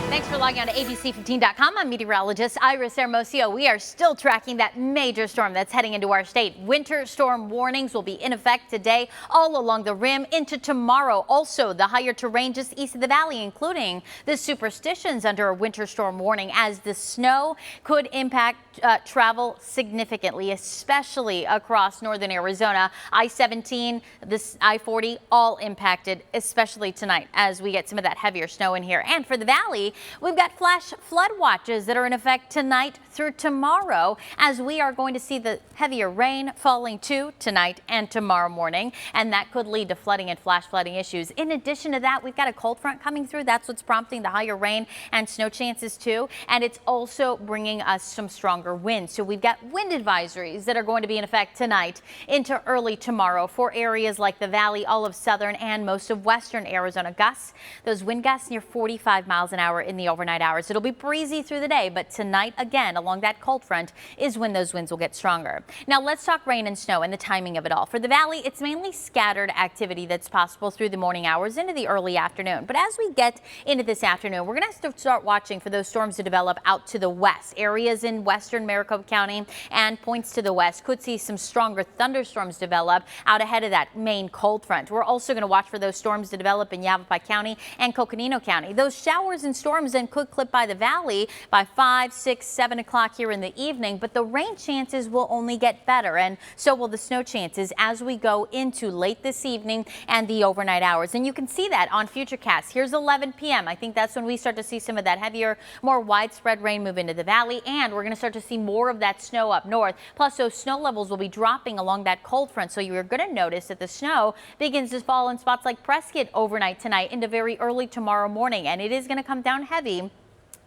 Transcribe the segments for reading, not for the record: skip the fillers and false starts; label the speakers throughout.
Speaker 1: Thanks for logging on to ABC15.com. I'm meteorologist Iris Hermosillo. We are still tracking that major storm that's heading into our state. Winter storm warnings will be in effect today all along the rim into tomorrow. Also, the higher terrain just east of the valley, including the Superstitions under a winter storm warning, as the snow could impact travel significantly, especially across northern Arizona. I-17, this I-40, all impacted, especially tonight as we get some of that heavier snow in here. And for the valley, we've got flash flood watches that are in effect tonight through tomorrow, as we are going to see the heavier rain falling tonight and tomorrow morning, and that could lead to flooding and flash flooding issues. In addition to that, we've got a cold front coming through. That's what's prompting the higher rain and snow chances too, and it's also bringing us some stronger winds. So we've got wind advisories that are going to be in effect tonight into early tomorrow for areas like the valley, all of southern and most of western Arizona. Gusts, those wind gusts near 45 miles an hour in the overnight hours. It'll be breezy through the day, but tonight again along that cold front is when those winds will get stronger. Now let's talk rain and snow and the timing of it all. For the valley, it's mainly scattered activity that's possible through the morning hours into the early afternoon. But as we get into this afternoon, we're going to have to start watching for those storms to develop out to the west. Areas in western Maricopa County and points to the west could see some stronger thunderstorms develop out ahead of that main cold front. We're also going to watch for those storms to develop in Yavapai County and Coconino County. Those showers and storms then could clip by the valley by 5, 6, 7 o'clock here in the evening, but the rain chances will only get better, and so will the snow chances as we go into late this evening and the overnight hours. And you can see that on Futurecast. Here's 11 p.m. I think that's when we start to see some of that heavier, more widespread rain move into the valley, and we're going to start to see more of that snow up north. Plus, those snow levels will be dropping along that cold front, so you're going to notice that the snow begins to fall in spots like Prescott overnight tonight into very early tomorrow morning, and it is going to come down heavy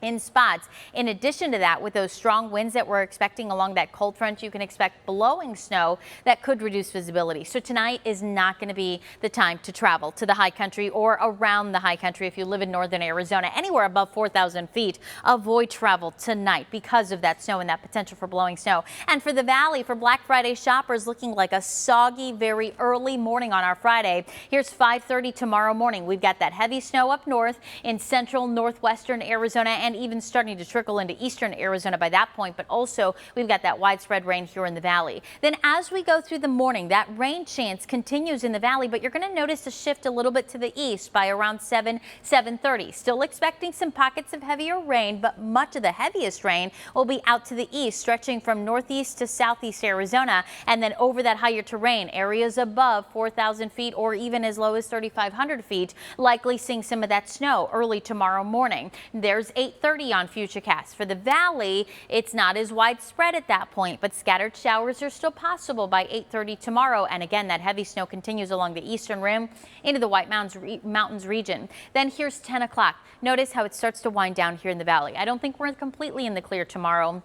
Speaker 1: in spots. In addition to that, with those strong winds that we're expecting along that cold front, you can expect blowing snow that could reduce visibility. So tonight is not going to be the time to travel to the high country or around the high country. If you live in northern Arizona, anywhere above 4,000 feet, avoid travel tonight because of that snow and that potential for blowing snow. And for the valley, for Black Friday shoppers, looking like a soggy, very early morning on our Friday. Here's 5:30 tomorrow morning. We've got that heavy snow up north in central northwestern Arizona and even starting to trickle into eastern Arizona by that point, but also we've got that widespread rain here in the valley. Then as we go through the morning, that rain chance continues in the valley, but you're going to notice a shift a little bit to the east by around 7:30. Still expecting some pockets of heavier rain, but much of the heaviest rain will be out to the east, stretching from northeast to southeast Arizona, and then over that higher terrain, areas above 4,000 feet or even as low as 3,500 feet, likely seeing some of that snow early tomorrow morning. There's 8:30 on Futurecast. For the valley, it's not as widespread at that point, but scattered showers are still possible by 8:30 tomorrow. And again, that heavy snow continues along the eastern rim into the White Mountains region. Then here's 10 o'clock. Notice how it starts to wind down here in the valley. I don't think we're completely in the clear tomorrow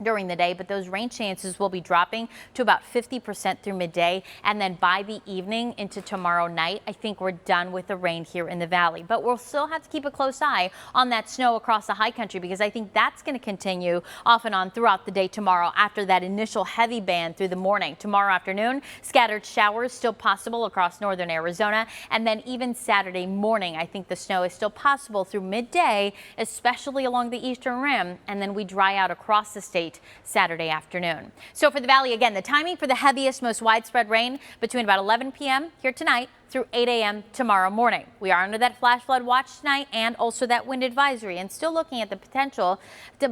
Speaker 1: during the day, but those rain chances will be dropping to about 50% through midday, and then by the evening into tomorrow night, I think we're done with the rain here in the valley. But we'll still have to keep a close eye on that snow across the high country, because I think that's going to continue off and on throughout the day tomorrow after that initial heavy band through the morning. Tomorrow afternoon, scattered showers still possible across northern Arizona, and then even Saturday morning, I think the snow is still possible through midday, especially along the eastern rim, and then we dry out across the state Saturday afternoon. So for the valley, again, the timing for the heaviest, most widespread rain between about 11 p.m. here tonight through 8 a.m. tomorrow morning. We are under that flash flood watch tonight and also that wind advisory, and still looking at the potential to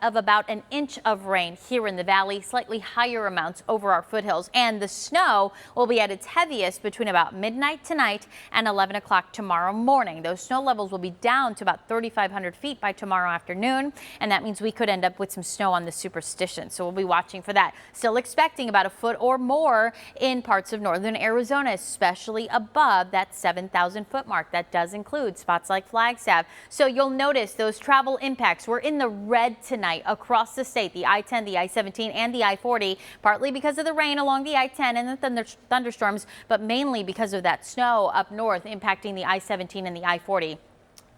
Speaker 1: about an inch of rain here in the valley, slightly higher amounts over our foothills. And the snow will be at its heaviest between about midnight tonight and 11 o'clock tomorrow morning. Those snow levels will be down to about 3,500 feet by tomorrow afternoon, and that means we could end up with some snow on the Superstition. So we'll be watching for that. Still expecting about a foot or more in parts of northern Arizona, especially above that 7,000 foot mark. That does include spots like Flagstaff. So you'll notice those travel impacts. We're in the red tonight across the state, the I-10, the I-17 and the I-40, partly because of the rain along the I-10 and the thunderstorms, but mainly because of that snow up north impacting the I-17 and the I-40.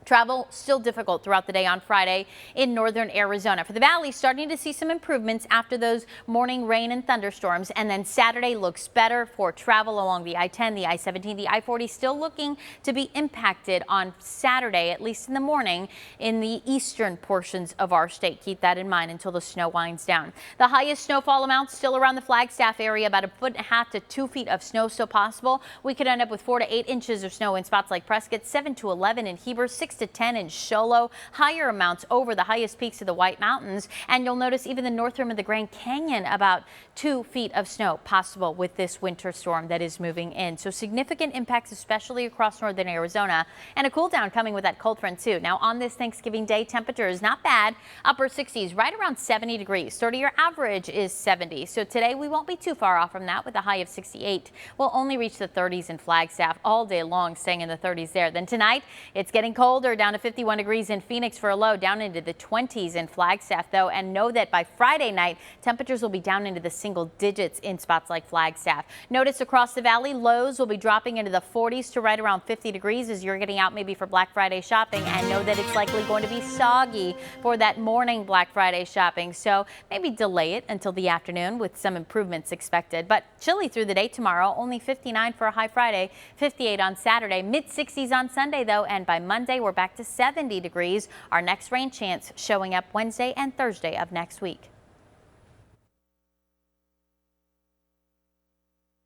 Speaker 1: Travel still difficult throughout the day on Friday in northern Arizona. For the valley, starting to see some improvements after those morning rain and thunderstorms. And then Saturday looks better for travel along the I-10, the I-17, the I-40 still looking to be impacted on Saturday, at least in the morning, in the eastern portions of our state. Keep that in mind until the snow winds down. The highest snowfall amount still around the Flagstaff area, about 1.5 to 2 feet of snow still possible. We could end up with 4 to 8 inches of snow in spots like Prescott, 7 to 11 in Heber, 6 to 10 in Show Low, higher amounts over the highest peaks of the White Mountains. And you'll notice even the north rim of the Grand Canyon, about 2 feet of snow possible with this winter storm that is moving in. So significant impacts, especially across northern Arizona, and a cool down coming with that cold front too. Now on this Thanksgiving Day, temperature is not bad, upper 60s, right around 70 degrees. 30-year average is 70. So today we won't be too far off from that with a high of 68. We'll only reach the 30s in Flagstaff all day long, staying in the 30s there. Then tonight it's getting colder, down to 51 degrees in Phoenix for a low, down into the 20s in Flagstaff though, and know that by Friday night temperatures will be down into the single digits in spots like Flagstaff. Notice across the valley lows will be dropping into the 40s to right around 50 degrees as you're getting out maybe for Black Friday shopping, and know that it's likely going to be soggy for that morning Black Friday shopping, so maybe delay it until the afternoon with some improvements expected. But chilly through the day tomorrow, only 59 for a high Friday, 58 on Saturday, mid 60s on Sunday though, and by Monday we're back to 70 degrees. Our next rain chance showing up Wednesday and Thursday of next week.